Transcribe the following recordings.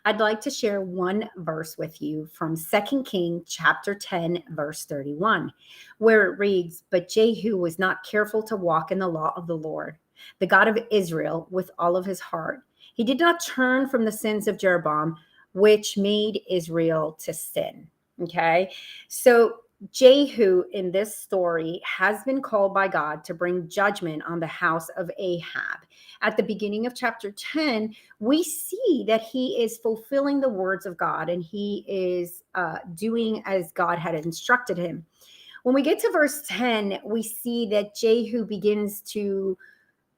I'd like to share one verse with you from 2 King chapter 10, verse 31, where it reads, "But Jehu was not careful to walk in the law of the Lord, the God of Israel, with all of his heart. He did not turn from the sins of Jeroboam, which made Israel to sin." Okay. So Jehu in this story has been called by God to bring judgment on the house of Ahab. At the beginning of chapter 10, we see that he is fulfilling the words of God and he is doing as God had instructed him. When we get to verse 10, we see that Jehu begins to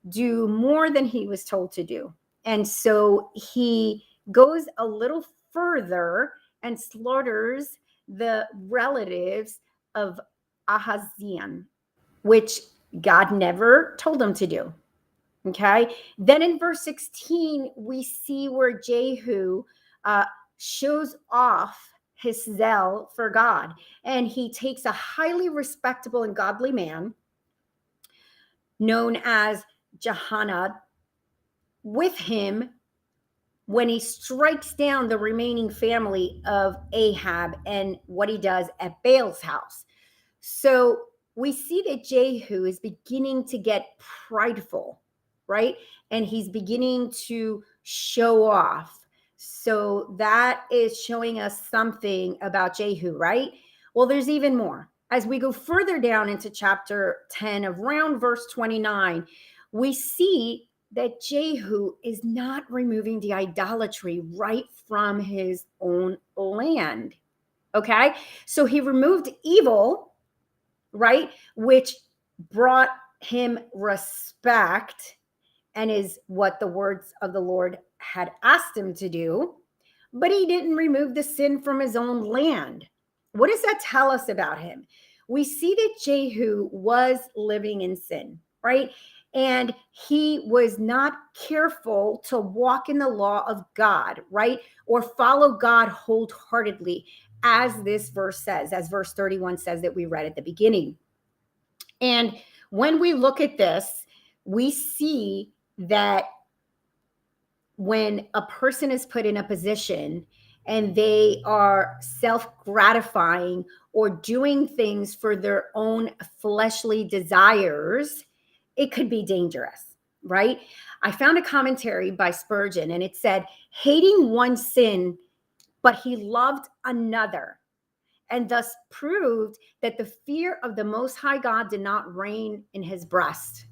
do more than he was told to do. And so he goes a little further and slaughters the relatives of Ahaziah, which God never told him to do. Okay. Then in verse 16, we see where Jehu shows off his zeal for God. And he takes a highly respectable and godly man known as Jehanad with him when he strikes down the remaining family of Ahab and what he does at Baal's house. So we see that Jehu is beginning to get prideful, right? And he's beginning to show off. So that is showing us something about Jehu, right? Well, there's even more. As we go further down into chapter 10, around verse 29, we see that Jehu is not removing the idolatry right from his own land. Okay. So he removed evil, right? Which brought him respect and is what the words of the Lord had asked him to do. But he didn't remove the sin from his own land. What does that tell us about him? We see that Jehu was living in sin, right? And he was not careful to walk in the law of God, right? Or follow God wholeheartedly, as this verse says, as verse 31 says that we read at the beginning. And when we look at this, we see that when a person is put in a position and they are self-gratifying or doing things for their own fleshly desires, it could be dangerous, right? I found a commentary by Spurgeon and it said, hating one sin, but he loved another, and thus proved that the fear of the Most High God did not reign in his breast.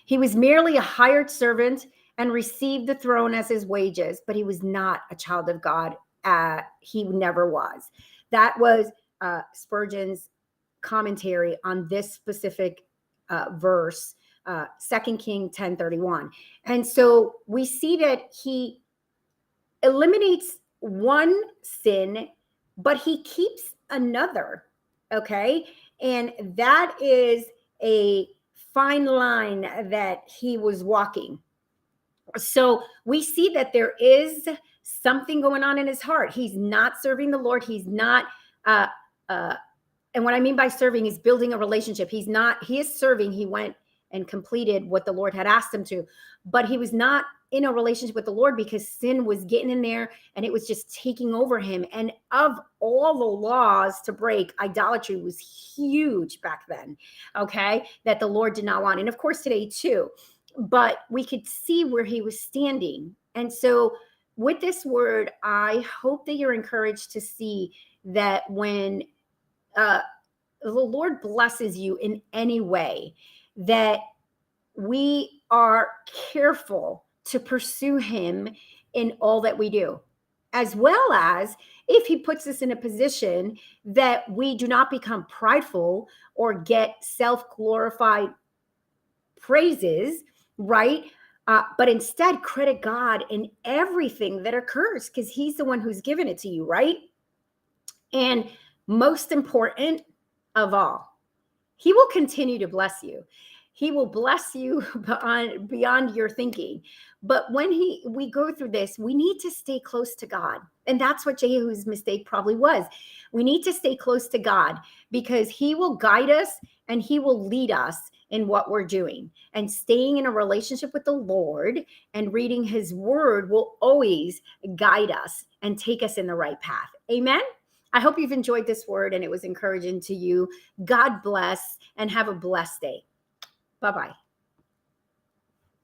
He was merely a hired servant and received the throne as his wages, but he was not a child of God. He never was. That was Spurgeon's commentary on this specific verse, 2 King 10:31. And so we see that he eliminates one sin, but he keeps another. Okay. And that is a fine line that he was walking. So we see that there is something going on in his heart. He's not serving the Lord. He's not, and what I mean by serving is building a relationship. He is serving. He went and completed what the Lord had asked him to, but he was not in a relationship with the Lord because sin was getting in there and it was just taking over him. And of all the laws to break, idolatry was huge back then, okay, that the Lord did not want. And of course today too, but we could see where he was standing. And so with this word, I hope that you're encouraged to see that when the Lord blesses you in any way, that we are careful to pursue him in all that we do, as well as if he puts us in a position that we do not become prideful or get self-glorified praises, right? But instead credit God in everything that occurs because he's the one who's given it to you, right? And most important of all, he will continue to bless you. He will bless you beyond your thinking. But when we go through this, we need to stay close to God. And that's what Jehu's mistake probably was. We need to stay close to God because he will guide us and he will lead us in what we're doing. And staying in a relationship with the Lord and reading his word will always guide us and take us in the right path. Amen. I hope you've enjoyed this word and it was encouraging to you. God bless and have a blessed day. Bye-bye.